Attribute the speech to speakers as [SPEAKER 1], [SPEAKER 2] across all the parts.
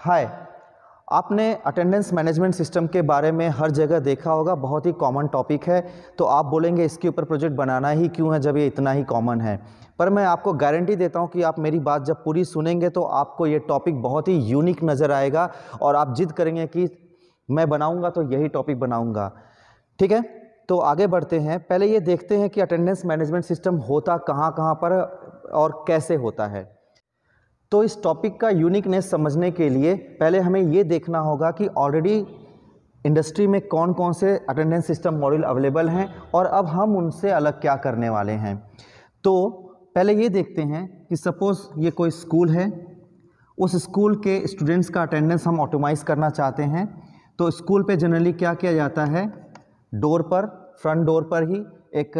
[SPEAKER 1] हाय, आपने attendance management system के बारे में हर जगह देखा होगा, बहुत ही कॉमन टॉपिक है। तो आप बोलेंगे इसके ऊपर प्रोजेक्ट बनाना ही क्यों है जब ये इतना ही कॉमन है। पर मैं आपको गारंटी देता हूँ कि आप मेरी बात जब पूरी सुनेंगे तो आपको ये टॉपिक बहुत ही यूनिक नज़र आएगा और आप जिद करेंगे कि मैं बनाऊँगा तो यही टॉपिक बनाऊँगा। ठीक है, तो आगे बढ़ते हैं। पहले ये देखते हैं कि अटेंडेंस मैनेजमेंट सिस्टम होता कहाँ कहाँ पर और कैसे होता है। तो इस टॉपिक का यूनिकनेस समझने के लिए पहले हमें ये देखना होगा कि ऑलरेडी इंडस्ट्री में कौन कौन से अटेंडेंस सिस्टम मॉड्यूल अवेलेबल हैं और अब हम उनसे अलग क्या करने वाले हैं। तो पहले ये देखते हैं कि सपोज़ ये कोई स्कूल है, उस स्कूल के स्टूडेंट्स का अटेंडेंस हम ऑटोमाइज़ करना चाहते हैं। तो स्कूल पे जनरली क्या किया जाता है, डोर पर, फ्रंट डोर पर ही एक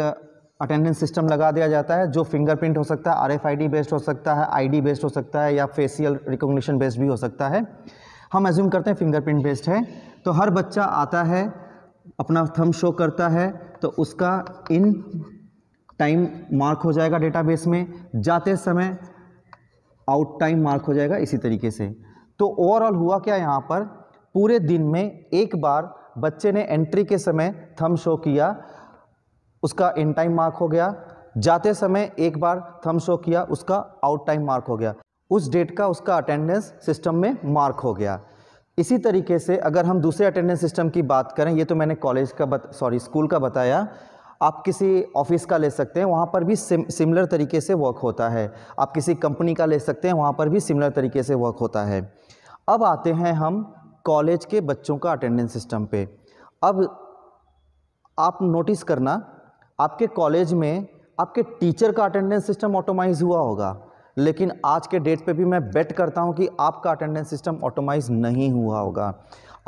[SPEAKER 1] अटेंडेंस सिस्टम लगा दिया जाता है जो फिंगरप्रिंट हो सकता है, RFID बेस्ड हो सकता है, ID बेस्ड हो सकता है या फेशियल रिकॉग्निशन बेस्ड भी हो सकता है। हम एज्यूम करते हैं फिंगरप्रिंट बेस्ड है। तो हर बच्चा आता है, अपना थंब शो करता है, तो उसका इन टाइम मार्क हो जाएगा डेटाबेस में, जाते समय आउट टाइम मार्क हो जाएगा इसी तरीके से। तो ओवरऑल हुआ क्या, यहाँ पर पूरे दिन में एक बार बच्चे ने एंट्री के समय थंब शो किया, उसका इन टाइम मार्क हो गया, जाते समय एक बार थंब शो किया, उसका आउट टाइम मार्क हो गया, उस डेट का उसका अटेंडेंस सिस्टम में मार्क हो गया। इसी तरीके से अगर हम दूसरे अटेंडेंस सिस्टम की बात करें, ये तो मैंने कॉलेज का स्कूल का बताया, आप किसी ऑफिस का ले सकते हैं, वहाँ पर भी सिमिलर तरीके से वर्क होता है। आप किसी कंपनी का ले सकते हैं, वहाँ पर भी सिमिलर तरीके से वर्क होता है। अब आते हैं हम कॉलेज के बच्चों का अटेंडेंस सिस्टम पे। अब आप नोटिस करना, आपके कॉलेज में आपके टीचर का अटेंडेंस सिस्टम ऑटोमाइज हुआ होगा, लेकिन आज के डेट पे भी मैं बेट करता हूं कि आपका अटेंडेंस सिस्टम ऑटोमाइज नहीं हुआ होगा।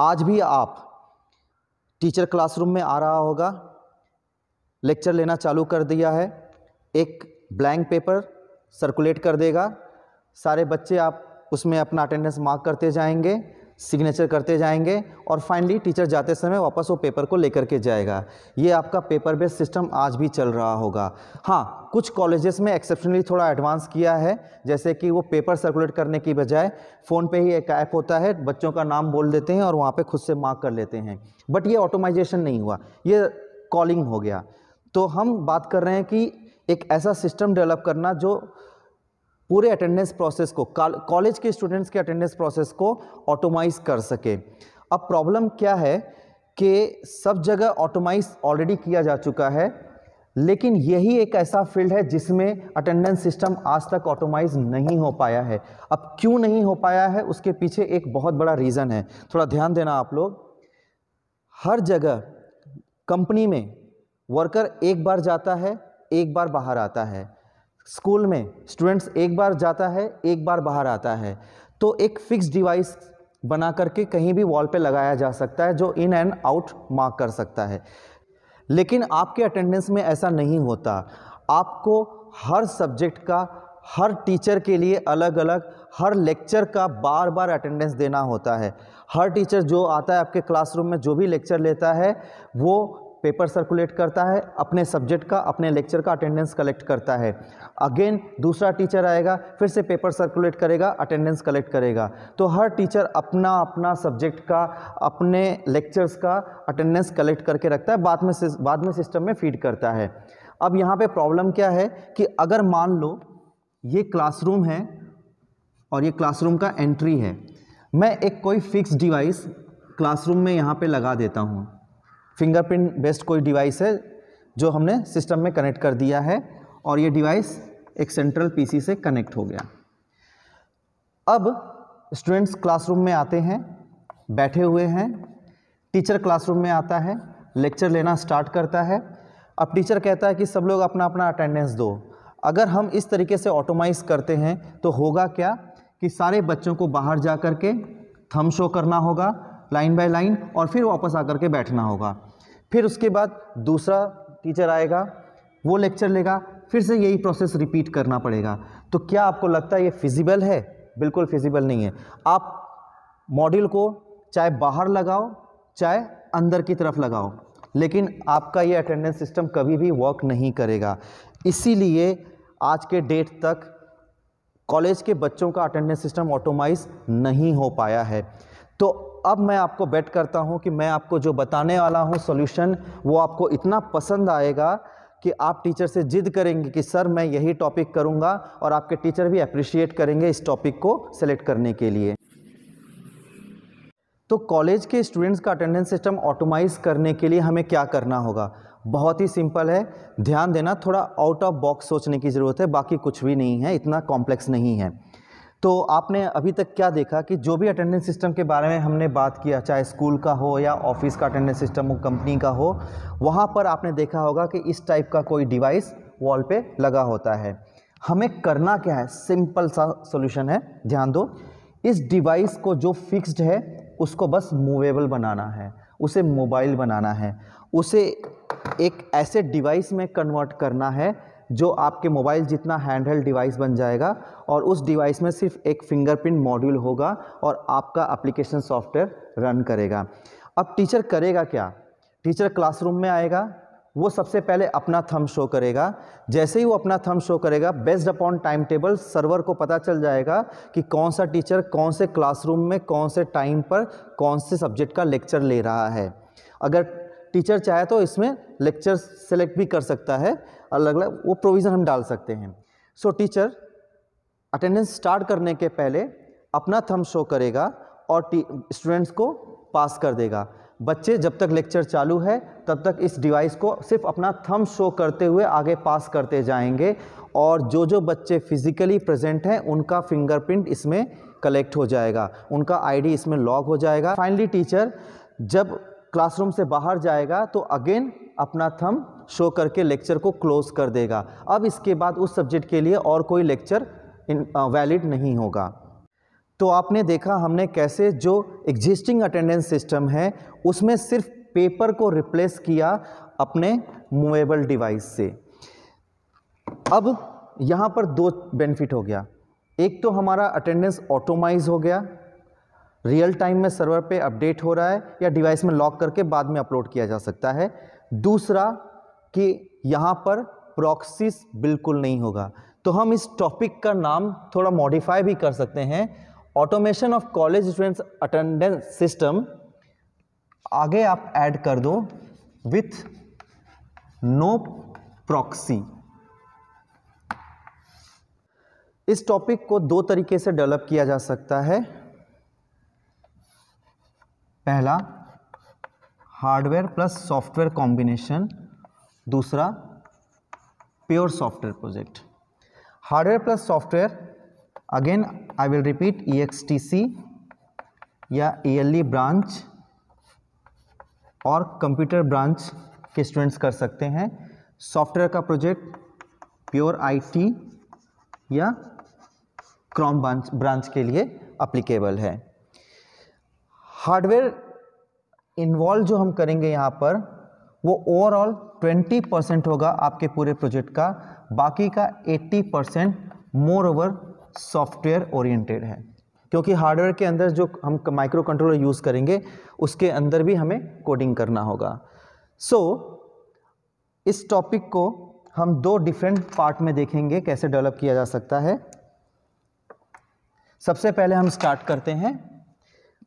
[SPEAKER 1] आज भी आप टीचर क्लासरूम में आ रहा होगा, लेक्चर लेना चालू कर दिया है, एक ब्लैंक पेपर सर्कुलेट कर देगा, सारे बच्चे आप उसमें अपना अटेंडेंस मार्क करते जाएंगे, सिग्नेचर करते जाएंगे और फाइनली टीचर जाते समय वापस वो पेपर को लेकर के जाएगा। ये आपका पेपर बेस्ड सिस्टम आज भी चल रहा होगा। हाँ, कुछ कॉलेजेस में एक्सेप्शनली थोड़ा एडवांस किया है, जैसे कि वो पेपर सर्कुलेट करने की बजाय फ़ोन पे ही एक ऐप होता है, बच्चों का नाम बोल देते हैं और वहाँ पे खुद से मार्क कर लेते हैं। बट ये ऑटोमाइजेशन नहीं हुआ, ये कॉलिंग हो गया। तो हम बात कर रहे हैं कि एक ऐसा सिस्टम डेवलप करना जो पूरे अटेंडेंस प्रोसेस को, कॉलेज के स्टूडेंट्स के अटेंडेंस प्रोसेस को ऑटोमाइज कर सके। अब प्रॉब्लम क्या है कि सब जगह ऑटोमाइज ऑलरेडी किया जा चुका है, लेकिन यही एक ऐसा फील्ड है जिसमें अटेंडेंस सिस्टम आज तक ऑटोमाइज नहीं हो पाया है। अब क्यों नहीं हो पाया है, उसके पीछे एक बहुत बड़ा रीज़न है, थोड़ा ध्यान देना आप लोग। हर जगह कंपनी में वर्कर एक बार जाता है, एक बार बाहर आता है। स्कूल में स्टूडेंट्स एक बार जाता है, एक बार बाहर आता है। तो एक फिक्स डिवाइस बना करके कहीं भी वॉल पे लगाया जा सकता है जो इन एंड आउट मार्क कर सकता है। लेकिन आपके अटेंडेंस में ऐसा नहीं होता। आपको हर सब्जेक्ट का, हर टीचर के लिए अलग अलग, हर लेक्चर का बार बार अटेंडेंस देना होता है। हर टीचर जो आता है आपके क्लासरूम में, जो भी लेक्चर लेता है, वो पेपर सर्कुलेट करता है, अपने सब्जेक्ट का, अपने लेक्चर का अटेंडेंस कलेक्ट करता है। अगेन दूसरा टीचर आएगा, फिर से पेपर सर्कुलेट करेगा, अटेंडेंस कलेक्ट करेगा। तो हर टीचर अपना अपना सब्जेक्ट का, अपने लेक्चर्स का अटेंडेंस कलेक्ट करके रखता है, बाद में सिस्टम में फीड करता है। अब यहाँ पे प्रॉब्लम क्या है कि अगर मान लो ये क्लासरूम है और ये क्लासरूम का एंट्री है, मैं एक कोई फिक्स डिवाइस क्लासरूम में यहाँ पे लगा देता हूँ, फिंगरप्रिंट बेस्ड कोई डिवाइस है जो हमने सिस्टम में कनेक्ट कर दिया है और ये डिवाइस एक सेंट्रल पीसी से कनेक्ट हो गया। अब स्टूडेंट्स क्लासरूम में आते हैं, बैठे हुए हैं, टीचर क्लासरूम में आता है, लेक्चर लेना स्टार्ट करता है। अब टीचर कहता है कि सब लोग अपना अपना अटेंडेंस दो। अगर हम इस तरीके से ऑटोमाइज करते हैं तो होगा क्या कि सारे बच्चों को बाहर जा कर के थंब शो करना होगा लाइन बाय लाइन और फिर वापस आकर के बैठना होगा। फिर उसके बाद दूसरा टीचर आएगा, वो लेक्चर लेगा, फिर से यही प्रोसेस रिपीट करना पड़ेगा। तो क्या आपको लगता है ये फिजिबल है? बिल्कुल फिजिबल नहीं है। आप मॉड्यूल को चाहे बाहर लगाओ, चाहे अंदर की तरफ लगाओ, लेकिन आपका ये अटेंडेंस सिस्टम कभी भी वर्क नहीं करेगा। इसीलिए आज के डेट तक कॉलेज के बच्चों का अटेंडेंस सिस्टम ऑटोमाइज नहीं हो पाया है। तो अब मैं आपको बेट करता हूं कि मैं आपको जो बताने वाला हूं सॉल्यूशन, वो आपको इतना पसंद आएगा कि आप टीचर से जिद करेंगे कि सर मैं यही टॉपिक करूंगा, और आपके टीचर भी अप्रिशिएट करेंगे इस टॉपिक को सेलेक्ट करने के लिए। तो कॉलेज के स्टूडेंट्स का अटेंडेंस सिस्टम ऑटोमाइज करने के लिए हमें क्या करना होगा? बहुत ही सिंपल है, ध्यान देना, थोड़ा आउट ऑफ बॉक्स सोचने की ज़रूरत है, बाकी कुछ भी नहीं है, इतना कॉम्प्लेक्स नहीं है। तो आपने अभी तक क्या देखा कि जो भी अटेंडेंस सिस्टम के बारे में हमने बात किया, चाहे स्कूल का हो या ऑफिस का अटेंडेंस सिस्टम हो, कंपनी का हो, वहाँ पर आपने देखा होगा कि इस टाइप का कोई डिवाइस वॉल पे लगा होता है। हमें करना क्या है? सिंपल सा सॉल्यूशन है, ध्यान दो। इस डिवाइस को जो फिक्स्ड है उसको बस मूवेबल बनाना है, उसे मोबाइल बनाना है, उसे एक ऐसे डिवाइस में कन्वर्ट करना है जो आपके मोबाइल जितना हैंडहेल्ड डिवाइस बन जाएगा, और उस डिवाइस में सिर्फ एक फिंगरप्रिंट मॉड्यूल होगा और आपका एप्लीकेशन सॉफ्टवेयर रन करेगा। अब टीचर करेगा क्या? टीचर क्लासरूम में आएगा, वो सबसे पहले अपना थंब शो करेगा। जैसे ही वो अपना थंब शो करेगा, based upon time table server को पता चल जाएगा कि कौन सा टीचर कौन से क्लासरूम में कौन से टाइम पर कौन से सब्जेक्ट का लेक्चर ले रहा है। अगर टीचर चाहे तो इसमें लेक्चर सेलेक्ट भी कर सकता है, अलग अलग वो प्रोविज़न हम डाल सकते हैं। सो टीचर अटेंडेंस स्टार्ट करने के पहले अपना थंब शो करेगा और स्टूडेंट्स को पास कर देगा। बच्चे जब तक लेक्चर चालू है तब तक इस डिवाइस को सिर्फ अपना थंब शो करते हुए आगे पास करते जाएंगे, और जो जो बच्चे फिजिकली प्रेजेंट हैं उनका फिंगरप्रिंट इसमें कलेक्ट हो जाएगा, उनका आईडी इसमें लॉग हो जाएगा। फाइनली टीचर जब क्लासरूम से बाहर जाएगा तो अगेन अपना थंब शो करके लेक्चर को क्लोज कर देगा। अब इसके बाद उस सब्जेक्ट के लिए और कोई लेक्चर वैलिड नहीं होगा। तो आपने देखा हमने कैसे जो एग्जिस्टिंग अटेंडेंस सिस्टम है उसमें सिर्फ पेपर को रिप्लेस किया अपने मूवेबल डिवाइस से। अब यहाँ पर दो बेनिफिट हो गया। एक तो हमारा अटेंडेंस ऑटोमाइज हो गया, रियल टाइम में सर्वर पे अपडेट हो रहा है या डिवाइस में लॉक करके बाद में अपलोड किया जा सकता है। दूसरा कि यहाँ पर प्रॉक्सीज बिल्कुल नहीं होगा। तो हम इस टॉपिक का नाम थोड़ा मॉडिफाई भी कर सकते हैं, automation of college students attendance system. आगे आप ऐड कर दो विथ नो प्रॉक्सी। इस टॉपिक को दो तरीके से डेवलप किया जा सकता है। पहला हार्डवेयर प्लस सॉफ्टवेयर कॉम्बिनेशन, दूसरा pure software project. Hardware plus software, again I will repeat, EXTC या ELE ब्रांच और कंप्यूटर ब्रांच के स्टूडेंट्स कर सकते हैं। सॉफ्टवेयर का प्रोजेक्ट प्योर IT या क्रॉम ब्रांच के लिए अप्लीकेबल है। हार्डवेयर इन्वॉल्व जो हम करेंगे यहाँ पर वो ओवरऑल 20% होगा आपके पूरे प्रोजेक्ट का, बाकी का 80% मोर ओवर सॉफ्टवेयर ओरिएंटेड है, क्योंकि हार्डवेयर के अंदर जो हम माइक्रो कंट्रोलर यूज़ करेंगे उसके अंदर भी हमें कोडिंग करना होगा। सो इस टॉपिक को हम दो डिफरेंट पार्ट में देखेंगे कैसे डेवलप किया जा सकता है। सबसे पहले हम स्टार्ट करते हैं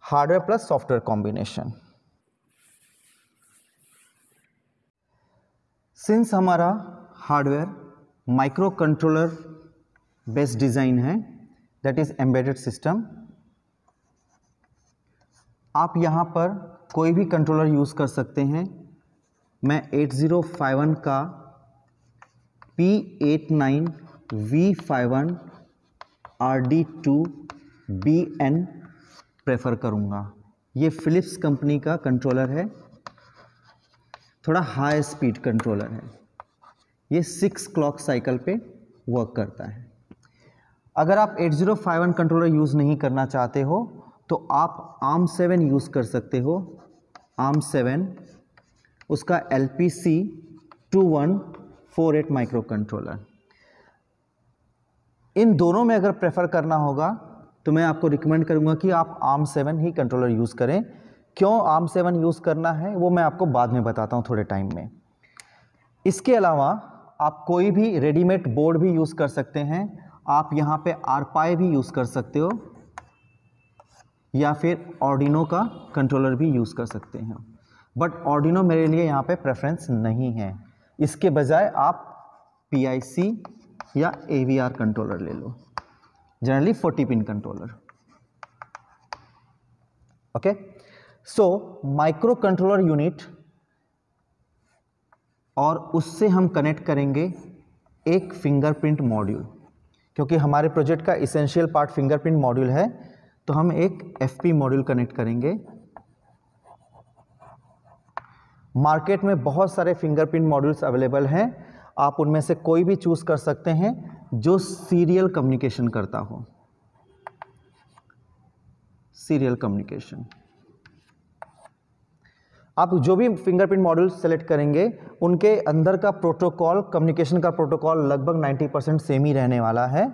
[SPEAKER 1] hardware plus software combination. Since हमारा hardware microcontroller based design है, दैट इज एम्बेडेड सिस्टम, आप यहाँ पर कोई भी कंट्रोलर यूज़ कर सकते हैं। मैं 8051 का P89V51 RD2BN प्रेफर करूँगा। ये फिलिप्स कंपनी का कंट्रोलर है, थोड़ा हाई स्पीड कंट्रोलर है, ये 6 क्लॉक साइकिल पे वर्क करता है। अगर आप 8051 कंट्रोलर यूज़ नहीं करना चाहते हो तो आप ARM7 यूज़ कर सकते हो। ARM7 उसका LPC2148 माइक्रो कंट्रोलर। इन दोनों में अगर प्रेफर करना होगा तो मैं आपको रिकमेंड करूंगा कि आप ARM7 ही कंट्रोलर यूज़ करें। क्यों ARM7 यूज़ करना है वो मैं आपको बाद में बताता हूं थोड़े टाइम में। इसके अलावा आप कोई भी रेडीमेड बोर्ड भी यूज़ कर सकते हैं। आप यहाँ पे आरपाई भी यूज़ कर सकते हो या फिर ऑर्डिनो का कंट्रोलर भी यूज़ कर सकते हैं, बट ऑर्डिनो मेरे लिए यहाँ पे प्रेफरेंस नहीं है। इसके बजाय आप PIC या AVR कंट्रोलर ले लो, generally 40 pin controller. Okay, so microcontroller unit और उससे हम कनेक्ट करेंगे एक फिंगरप्रिंट मॉड्यूल, क्योंकि हमारे प्रोजेक्ट का इसेंशियल पार्ट फिंगरप्रिंट मॉड्यूल है, तो हम एक FP मॉड्यूल कनेक्ट करेंगे। मार्केट में बहुत सारे फिंगरप्रिंट मॉड्यूल्स अवेलेबल हैं, आप उनमें से कोई भी चूज कर सकते हैं जो सीरियल कम्युनिकेशन करता हो। सीरियल कम्युनिकेशन, आप जो भी फिंगरप्रिंट मॉड्यूल सेलेक्ट करेंगे उनके अंदर का प्रोटोकॉल, कम्युनिकेशन का प्रोटोकॉल लगभग 90% सेम ही रहने वाला है।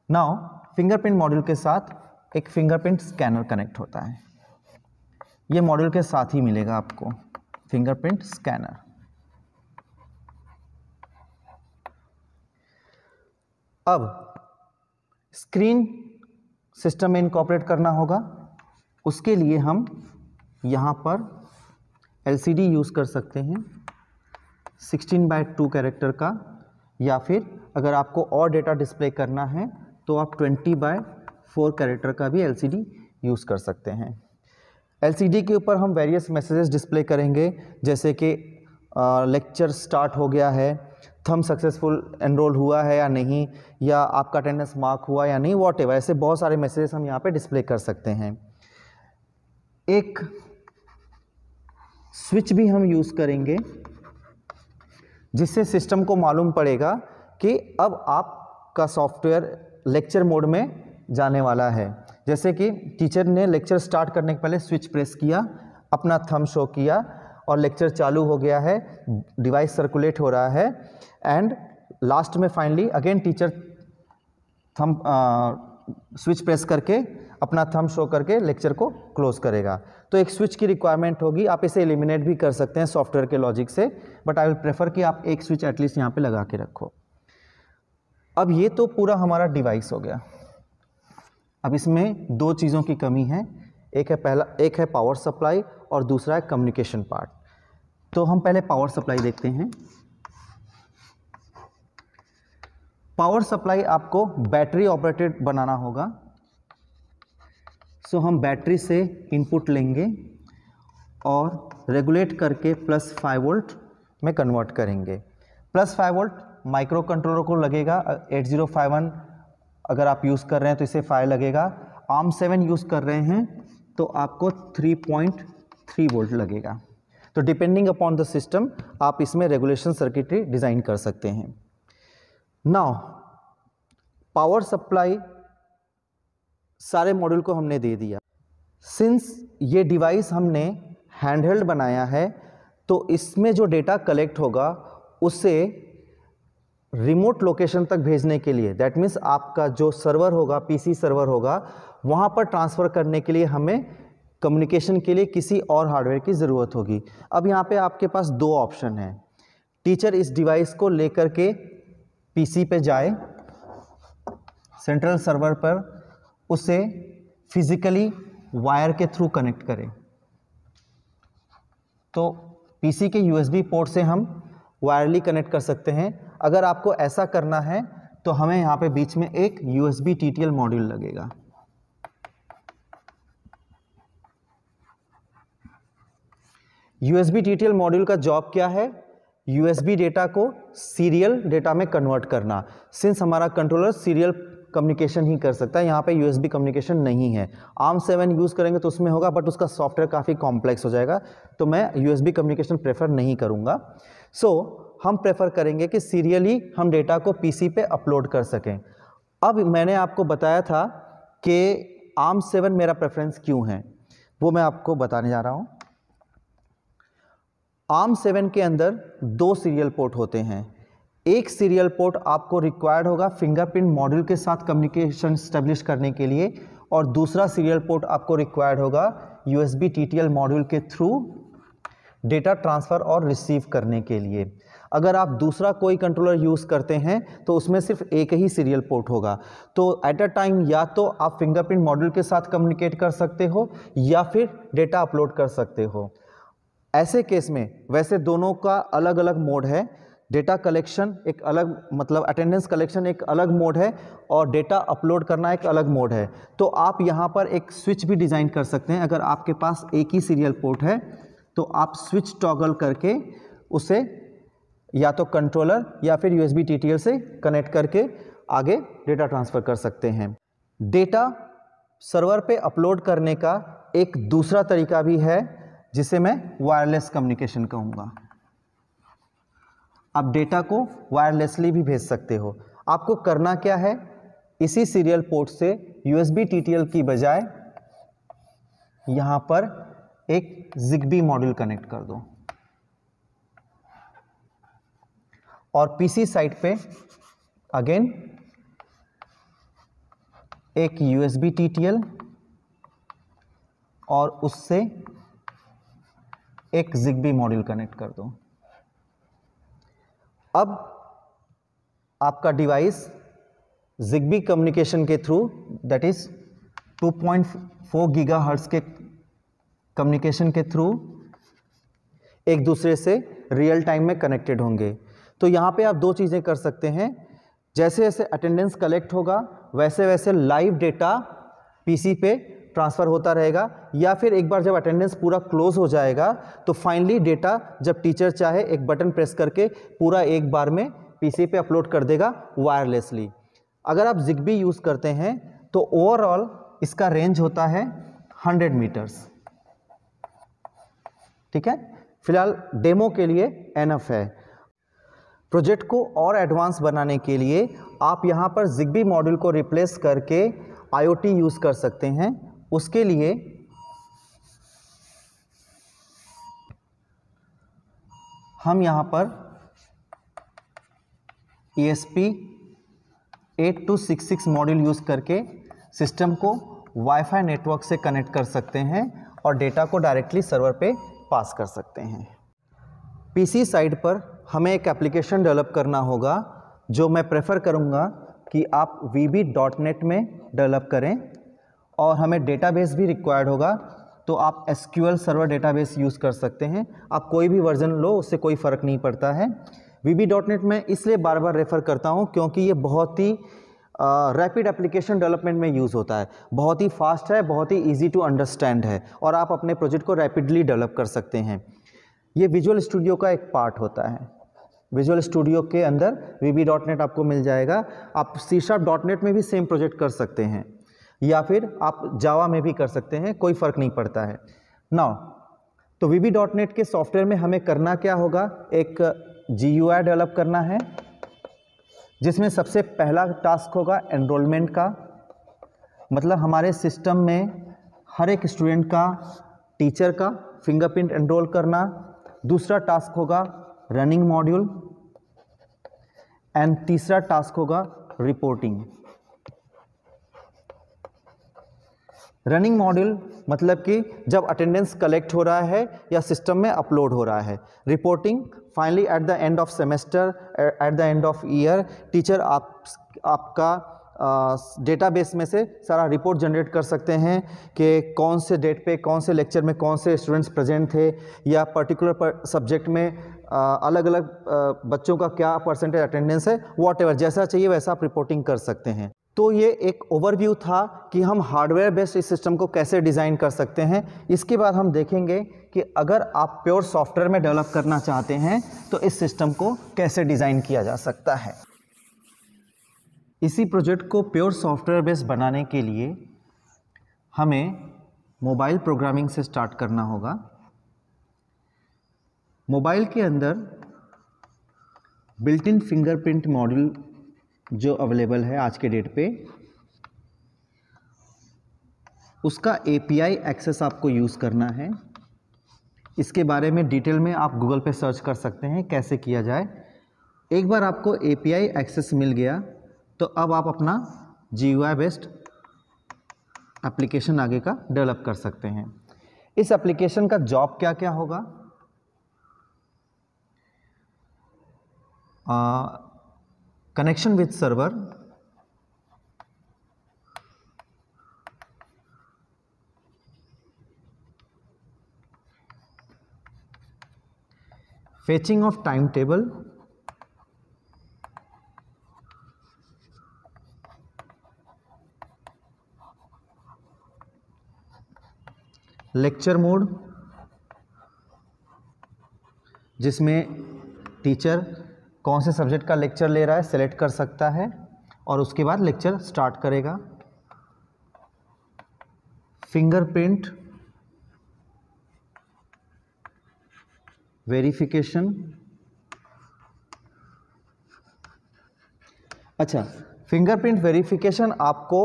[SPEAKER 1] नाउ फिंगरप्रिंट मॉड्यूल के साथ एक फिंगरप्रिंट स्कैनर कनेक्ट होता है, ये मॉड्यूल के साथ ही मिलेगा आपको फिंगरप्रिंट स्कैनर। अब स्क्रीन सिस्टम में इनकॉर्पोरेट करना होगा, उसके लिए हम यहाँ पर LCD यूज़ कर सकते हैं 16:2 कैरेक्टर का, या फिर अगर आपको और डेटा डिस्प्ले करना है तो आप 20:4 कैरेक्टर का भी LCD यूज़ कर सकते हैं। LCD के ऊपर हम वेरियस मैसेजेस डिस्प्ले करेंगे, जैसे कि लेक्चर स्टार्ट हो गया है, थंब सक्सेसफुल एनरोल हुआ है या नहीं, या आपका अटेंडेंस मार्क हुआ या नहीं, वॉट एवर, ऐसे बहुत सारे मैसेजेस हम यहाँ पे डिस्प्ले कर सकते हैं। एक स्विच भी हम यूज़ करेंगे जिससे सिस्टम को मालूम पड़ेगा कि अब आपका सॉफ्टवेयर लेक्चर मोड में जाने वाला है। जैसे कि टीचर ने लेक्चर स्टार्ट करने के पहले स्विच प्रेस किया, अपना थंब शो किया और लेक्चर चालू हो गया है, डिवाइस सर्कुलेट हो रहा है, एंड लास्ट में finally again teacher thumb switch press करके अपना थंब शो करके लेक्चर को क्लोज करेगा। तो एक स्विच की रिक्वायरमेंट होगी। आप इसे एलिमिनेट भी कर सकते हैं सॉफ्टवेयर के लॉजिक से, बट आई विल प्रेफर कि आप एक स्विच एटलीस्ट यहाँ पे लगा के रखो। अब ये तो पूरा हमारा डिवाइस हो गया। अब इसमें दो चीज़ों की कमी है, एक है पावर सप्लाई और दूसरा है कम्युनिकेशन पार्ट। तो हम पहले पावर सप्लाई देखते हैं। पावर सप्लाई आपको बैटरी ऑपरेटेड बनाना होगा। सो हम बैटरी से इनपुट लेंगे और रेगुलेट करके +5 वोल्ट में कन्वर्ट करेंगे। +5 वोल्ट माइक्रो कंट्रोलर को लगेगा। 8051 अगर आप यूज़ कर रहे हैं तो इसे 5 लगेगा। ARM7 यूज़ कर रहे हैं तो आपको 3.3 वोल्ट लगेगा। तो डिपेंडिंग अपॉन द सिस्टम आप इसमें रेगुलेशन सर्किटरी डिज़ाइन कर सकते हैं। नाउ पावर सप्लाई सारे मॉड्यूल को हमने दे दिया। सिंस ये डिवाइस हमने हैंडहेल्ड बनाया है तो इसमें जो डेटा कलेक्ट होगा उसे रिमोट लोकेशन तक भेजने के लिए, दैट मीन्स आपका जो सर्वर होगा, PC सर्वर होगा, वहाँ पर ट्रांसफ़र करने के लिए हमें कम्युनिकेशन के लिए किसी और हार्डवेयर की ज़रूरत होगी। अब यहाँ पे आपके पास दो ऑप्शन हैं। टीचर इस डिवाइस को लेकर के PC पे जाए, सेंट्रल सर्वर पर उसे फिजिकली वायर के थ्रू कनेक्ट करें। तो PC के USB पोर्ट से हम वायरली कनेक्ट कर सकते हैं। अगर आपको ऐसा करना है तो हमें यहाँ पे बीच में एक USB TTL मॉड्यूल लगेगा। USB TTL मॉड्यूल का जॉब क्या है? USB डेटा को सीरियल डेटा में कन्वर्ट करना। सिंस हमारा कंट्रोलर सीरियल कम्युनिकेशन ही कर सकता है, यहाँ पे USB कम्युनिकेशन नहीं है। ARM7 यूज़ करेंगे तो उसमें होगा, बट उसका सॉफ्टवेयर काफ़ी कॉम्प्लेक्स हो जाएगा, तो मैं USB कम्युनिकेशन प्रेफर नहीं करूँगा। सो हम प्रेफर करेंगे कि सीरियली हम डेटा को PC पे अपलोड कर सकें। अब मैंने आपको बताया था कि ARM7 मेरा प्रेफरेंस क्यों है, वो मैं आपको बताने जा रहा हूँ। ARM7 के अंदर दो सीरियल पोर्ट होते हैं। एक सीरियल पोर्ट आपको रिक्वायर्ड होगा फिंगरप्रिंट मॉड्यूल के साथ कम्युनिकेशन स्टैब्लिश करने के लिए, और दूसरा सीरियल पोर्ट आपको रिक्वायर्ड होगा USB TTL मॉड्यूल के थ्रू डेटा ट्रांसफ़र और रिसीव करने के लिए। अगर आप दूसरा कोई कंट्रोलर यूज़ करते हैं तो उसमें सिर्फ एक ही सीरियल पोर्ट होगा। तो एट अ टाइम या तो आप फिंगरप्रिंट मॉड्यूल के साथ कम्युनिकेट कर सकते हो या फिर डेटा अपलोड कर सकते हो। ऐसे केस में वैसे दोनों का अलग अलग मोड है। डेटा कलेक्शन एक अलग, मतलब अटेंडेंस कलेक्शन एक अलग मोड है और डेटा अपलोड करना एक अलग मोड है। तो आप यहाँ पर एक स्विच भी डिज़ाइन कर सकते हैं। अगर आपके पास एक ही सीरियल पोर्ट है तो आप स्विच टॉगल करके उसे या तो कंट्रोलर या फिर USB TTL से कनेक्ट करके आगे डेटा ट्रांसफ़र कर सकते हैं। डेटा सर्वर पे अपलोड करने का एक दूसरा तरीका भी है जिसे मैं वायरलेस कम्युनिकेशन कहूँगा। आप डेटा को वायरलेसली भी भेज सकते हो। आपको करना क्या है, इसी सीरियल पोर्ट से USB TTL की बजाय यहाँ पर एक ZigBee मॉड्यूल कनेक्ट कर दो और PC साइड पे अगेन एक USB TTL और उससे एक ZigBee मॉड्यूल कनेक्ट कर दो। अब आपका डिवाइस ZigBee कम्युनिकेशन के थ्रू, दैट इज 2.4 गीगाहर्ट्ज़ के कम्युनिकेशन के थ्रू एक दूसरे से रियल टाइम में कनेक्टेड होंगे। तो यहाँ पे आप दो चीज़ें कर सकते हैं। जैसे जैसे अटेंडेंस कलेक्ट होगा वैसे वैसे लाइव डेटा PC पे ट्रांसफ़र होता रहेगा, या फिर एक बार जब अटेंडेंस पूरा क्लोज हो जाएगा तो फाइनली डेटा जब टीचर चाहे एक बटन प्रेस करके पूरा एक बार में PC पे अपलोड कर देगा वायरलेसली। अगर आप ZigBee यूज़ करते हैं तो ओवरऑल इसका रेंज होता है 100 मीटर्स। ठीक है, फिलहाल डेमो के लिए एनफ है। प्रोजेक्ट को और एडवांस बनाने के लिए आप यहाँ पर ZigBee मॉड्यूल को रिप्लेस करके IoT यूज़ कर सकते हैं। उसके लिए हम यहाँ पर ESP8266 मॉड्यूल यूज़ करके सिस्टम को वाईफाई नेटवर्क से कनेक्ट कर सकते हैं और डेटा को डायरेक्टली सर्वर पे पास कर सकते हैं। PC साइड पर हमें एक एप्लीकेशन डेवलप करना होगा जो मैं प्रेफर करूँगा कि आप VB.NET में डेवलप करें, और हमें डेटाबेस भी रिक्वायर्ड होगा। तो आप SQL सर्वर डेटाबेस यूज़ कर सकते हैं। आप कोई भी वर्जन लो, उससे कोई फ़र्क नहीं पड़ता है। VB.NET में इसलिए बार बार रेफ़र करता हूँ क्योंकि ये बहुत ही रैपिड एप्लीकेशन डेवलपमेंट में यूज़ होता है, बहुत ही फास्ट है, बहुत ही ईजी टू अंडरस्टैंड है और आप अपने प्रोजेक्ट को रैपिडली डेवलप कर सकते हैं। ये विजुअल स्टूडियो का एक पार्ट होता है। विजुअल स्टूडियो के अंदर VB.NET आपको मिल जाएगा। आप C#.NET में भी सेम प्रोजेक्ट कर सकते हैं या फिर आप जावा में भी कर सकते हैं, कोई फ़र्क नहीं पड़ता है। नाउ तो VB.NET के सॉफ्टवेयर में हमें करना क्या होगा, एक GUI डेवलप करना है जिसमें सबसे पहला टास्क होगा एनरोलमेंट का, मतलब हमारे सिस्टम में हर एक स्टूडेंट का, टीचर का फिंगरप्रिंट एनरोल करना। दूसरा टास्क होगा रनिंग मॉड्यूल एंड तीसरा टास्क होगा रिपोर्टिंग। रनिंग मॉड्यूल मतलब कि जब अटेंडेंस कलेक्ट हो रहा है या सिस्टम में अपलोड हो रहा है। Reporting finally at the end of semester, at the end of year teacher आपका डेटाबेस में से सारा रिपोर्ट जनरेट कर सकते हैं कि कौन से डेट पे कौन से लेक्चर में कौन से स्टूडेंट्स प्रेजेंट थे, या पर्टिकुलर सब्जेक्ट में अलग अलग बच्चों का क्या परसेंटेज अटेंडेंस है, वॉटएवर जैसा चाहिए वैसा आप रिपोर्टिंग कर सकते हैं। तो ये एक ओवरव्यू था कि हम हार्डवेयर बेस्ड इस सिस्टम को कैसे डिज़ाइन कर सकते हैं। इसके बाद हम देखेंगे कि अगर आप प्योर सॉफ्टवेयर में डेवलप करना चाहते हैं तो इस सिस्टम को कैसे डिज़ाइन किया जा सकता है। इसी प्रोजेक्ट को प्योर सॉफ्टवेयर बेस्ड बनाने के लिए हमें मोबाइल प्रोग्रामिंग से स्टार्ट करना होगा। मोबाइल के अंदर बिल्ट इन फिंगरप्रिंट मॉड्यूल जो अवेलेबल है आज के डेट पे, उसका API एक्सेस आपको यूज़ करना है। इसके बारे में डिटेल में आप गूगल पे सर्च कर सकते हैं कैसे किया जाए। एक बार आपको API एक्सेस मिल गया तो अब आप अपना GUI बेस्ड एप्लीकेशन आगे का डेवलप कर सकते हैं। इस एप्लीकेशन का जॉब क्या क्या होगा, connection with server, fetching of timetable, lecture mode जिसमें टीचर कौन से सब्जेक्ट का लेक्चर ले रहा है सेलेक्ट कर सकता है और उसके बाद लेक्चर स्टार्ट करेगा। Fingerprint verification. अच्छा, फिंगरप्रिंट वेरिफिकेशन आपको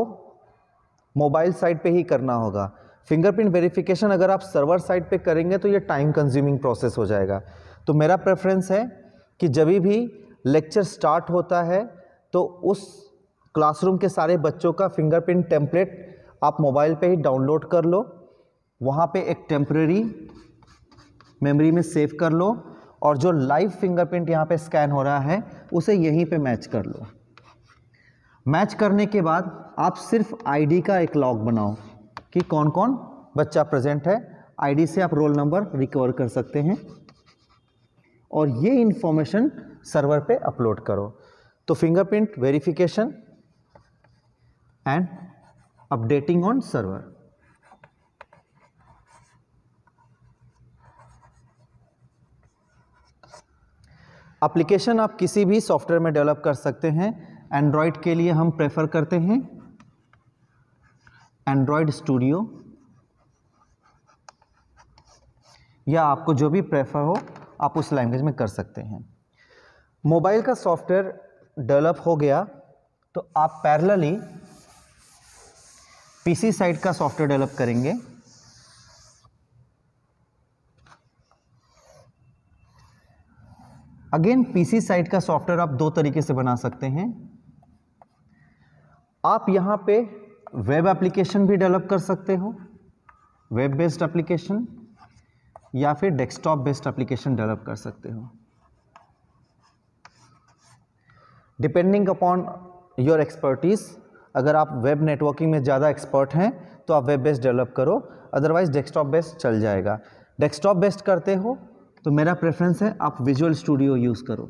[SPEAKER 1] मोबाइल साइट पे ही करना होगा। फिंगरप्रिंट वेरिफिकेशन अगर आप सर्वर साइट पे करेंगे तो ये टाइम कंज्यूमिंग प्रोसेस हो जाएगा। तो मेरा प्रेफरेंस है कि जब भी लेक्चर स्टार्ट होता है तो उस क्लासरूम के सारे बच्चों का फिंगरप्रिंट टेम्पलेट आप मोबाइल पे ही डाउनलोड कर लो, वहाँ पे एक टेम्परेरी मेमोरी में सेव कर लो और जो लाइव फिंगरप्रिंट यहाँ पे स्कैन हो रहा है उसे यहीं पे मैच कर लो। मैच करने के बाद आप सिर्फ आईडी का एक लॉग बनाओ कि कौन कौन बच्चा प्रेजेंट है। आईडी से आप रोल नंबर रिकवर कर सकते हैं और ये इंफॉर्मेशन सर्वर पे अपलोड करो। तो fingerprint verification and updating on server. Application आप किसी भी सॉफ्टवेयर में डेवलप कर सकते हैं। एंड्रॉयड के लिए हम प्रेफर करते हैं एंड्रॉयड स्टूडियो, या आपको जो भी प्रेफर हो आप उस लैंग्वेज में कर सकते हैं। मोबाइल का सॉफ्टवेयर डेवलप हो गया तो आप पैरेलली पीसी साइड का सॉफ्टवेयर डेवलप करेंगे। अगेन पीसी साइड का सॉफ्टवेयर आप दो तरीके से बना सकते हैं। आप यहां पे वेब एप्लीकेशन भी डेवलप कर सकते हो, वेब बेस्ड एप्लीकेशन, या फिर डेस्कटॉप बेस्ड एप्लीकेशन डेवलप कर सकते हो। डिपेंडिंग अपॉन योर एक्सपर्टीज, अगर आप वेब नेटवर्किंग में ज़्यादा एक्सपर्ट हैं तो आप वेब बेस्ड डेवलप करो, अदरवाइज डेस्कटॉप बेस्ड चल जाएगा। डेस्कटॉप बेस्ड करते हो तो मेरा प्रेफरेंस है आप विजुअल स्टूडियो यूज़ करो।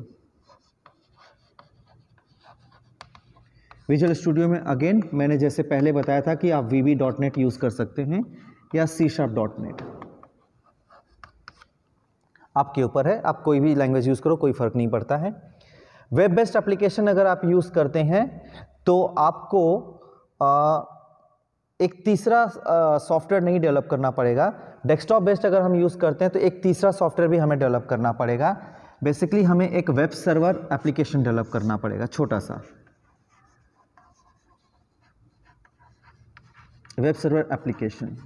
[SPEAKER 1] विजुअल स्टूडियो में अगेन मैंने जैसे पहले बताया था कि आप VB.NET यूज़ कर सकते हैं या C#.NET, आपके ऊपर है, आप कोई भी लैंग्वेज यूज़ करो, कोई फ़र्क नहीं पड़ता है। वेब बेस्ड एप्लीकेशन अगर आप यूज़ करते हैं तो आपको एक तीसरा सॉफ्टवेयर नहीं डेवलप करना पड़ेगा। डेस्कटॉप बेस्ड अगर हम यूज़ करते हैं तो एक तीसरा सॉफ्टवेयर भी हमें डेवलप करना पड़ेगा। बेसिकली हमें एक वेब सर्वर एप्लीकेशन डेवलप करना पड़ेगा, छोटा सा वेब सर्वर एप्लीकेशन।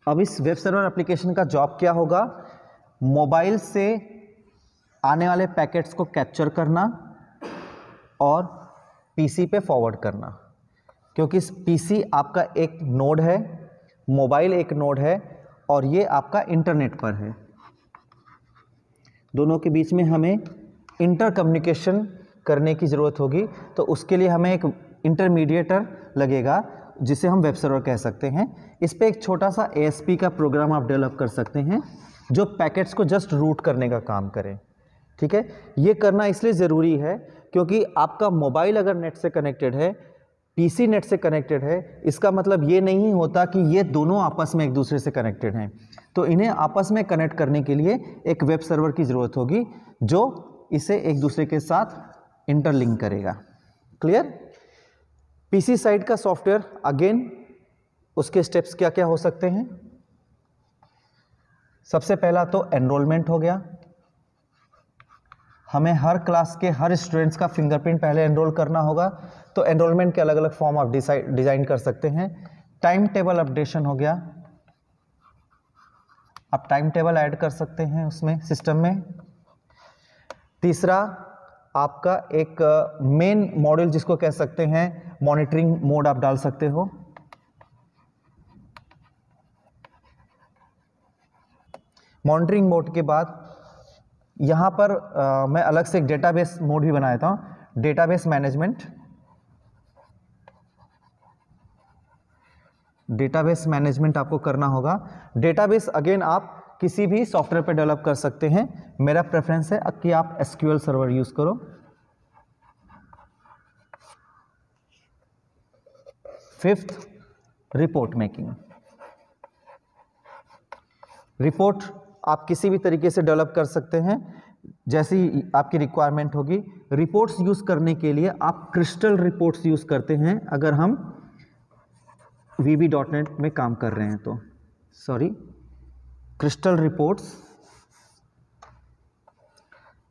[SPEAKER 1] अब इस वेब सर्वर एप्लीकेशन का जॉब क्या होगा? मोबाइल से आने वाले पैकेट्स को कैप्चर करना और पीसी पे फॉरवर्ड करना, क्योंकि पीसी आपका एक नोड है, मोबाइल एक नोड है और ये आपका इंटरनेट पर है। दोनों के बीच में हमें इंटर कम्युनिकेशन करने की ज़रूरत होगी, तो उसके लिए हमें एक इंटरमीडिएटर लगेगा जिसे हम वेब सर्वर कह सकते हैं। इस पे एक छोटा सा ASP का प्रोग्राम आप डेवलप कर सकते हैं जो पैकेट्स को जस्ट रूट करने का काम करे। ठीक है, ये करना इसलिए ज़रूरी है क्योंकि आपका मोबाइल अगर नेट से कनेक्टेड है, पीसी नेट से कनेक्टेड है, इसका मतलब ये नहीं होता कि ये दोनों आपस में एक दूसरे से कनेक्टेड हैं। तो इन्हें आपस में कनेक्ट करने के लिए एक वेब सर्वर की ज़रूरत होगी जो इसे एक दूसरे के साथ इंटरलिंक करेगा। क्लियर? पीसी साइड का सॉफ्टवेयर अगेन उसके स्टेप्स क्या क्या हो सकते हैं? सबसे पहला तो एनरोलमेंट हो गया। हमें हर क्लास के हर स्टूडेंट्स का फिंगरप्रिंट पहले एनरोल करना होगा, तो एनरोलमेंट के अलग अलग फॉर्म आप डिज़ाइन कर सकते हैं। टाइम टेबल अपडेशन हो गया, आप टाइम टेबल ऐड कर सकते हैं उसमें सिस्टम में। तीसरा आपका एक मेन मॉड्यूल जिसको कह सकते हैं मॉनिटरिंग मोड आप डाल सकते हो। मॉनिटरिंग मोड के बाद यहाँ पर मैं अलग से एक डेटाबेस मोड भी बनाया था, डेटाबेस मैनेजमेंट। डेटाबेस मैनेजमेंट आपको करना होगा। डेटाबेस अगेन आप किसी भी सॉफ्टवेयर पे डेवलप कर सकते हैं। मेरा प्रेफरेंस है कि आप एसक्यूएल सर्वर यूज करो। Fifth, report making. रिपोर्ट आप किसी भी तरीके से डेवलप कर सकते हैं, जैसी आपकी रिक्वायरमेंट होगी। रिपोर्ट्स यूज करने के लिए आप क्रिस्टल रिपोर्ट्स यूज करते हैं अगर हम VB.NET में काम कर रहे हैं तो, sorry, crystal reports.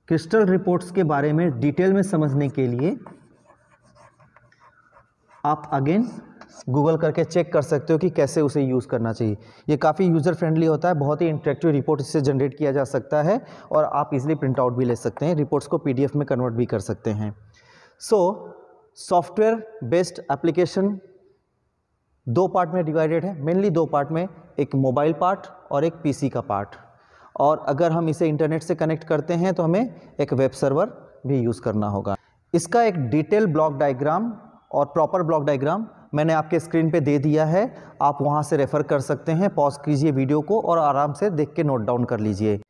[SPEAKER 1] Crystal reports के बारे में डिटेल में समझने के लिए आप अगेन गूगल करके चेक कर सकते हो कि कैसे उसे यूज़ करना चाहिए। ये काफ़ी यूज़र फ्रेंडली होता है, बहुत ही इंटरेक्टिव रिपोर्ट इससे जनरेट किया जा सकता है और आप इजीली प्रिंट आउट भी ले सकते हैं, रिपोर्ट्स को PDF में कन्वर्ट भी कर सकते हैं। सॉफ्टवेयर बेस्ड एप्लीकेशन 2 पार्ट में डिवाइडेड है, मेनली 2 पार्ट में, एक मोबाइल पार्ट और एक PC का पार्ट। और अगर हम इसे इंटरनेट से कनेक्ट करते हैं तो हमें एक वेब सर्वर भी यूज़ करना होगा। इसका एक डिटेल ब्लॉक डायग्राम और प्रॉपर ब्लॉक डायग्राम मैंने आपके स्क्रीन पे दे दिया है, आप वहाँ से रेफ़र कर सकते हैं। पॉज कीजिए वीडियो को और आराम से देख के नोट डाउन कर लीजिए।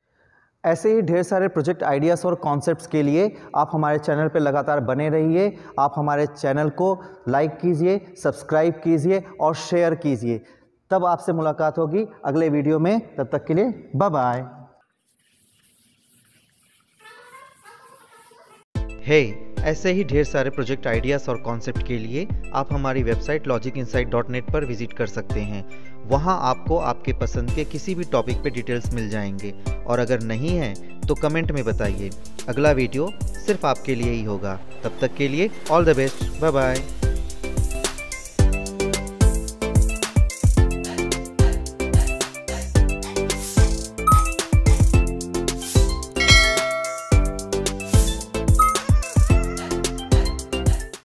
[SPEAKER 1] ऐसे ही ढेर सारे प्रोजेक्ट आइडियाज़ और कॉन्सेप्ट्स के लिए आप हमारे चैनल पर लगातार बने रहिए। आप हमारे चैनल को लाइक कीजिए, सब्सक्राइब कीजिए और शेयर कीजिए। तब आपसे मुलाकात होगी अगले वीडियो में। तब तक के लिए बाय बाय। ऐसे ही ढेर सारे प्रोजेक्ट आइडियाज़ और कॉन्सेप्ट के लिए आप हमारी वेबसाइट logicinsight.net पर विजिट कर सकते हैं। वहां आपको आपके पसंद के किसी भी टॉपिक पे डिटेल्स मिल जाएंगे और अगर नहीं है तो कमेंट में बताइए। अगला वीडियो सिर्फ आपके लिए ही होगा। तब तक के लिए all the best, bye bye.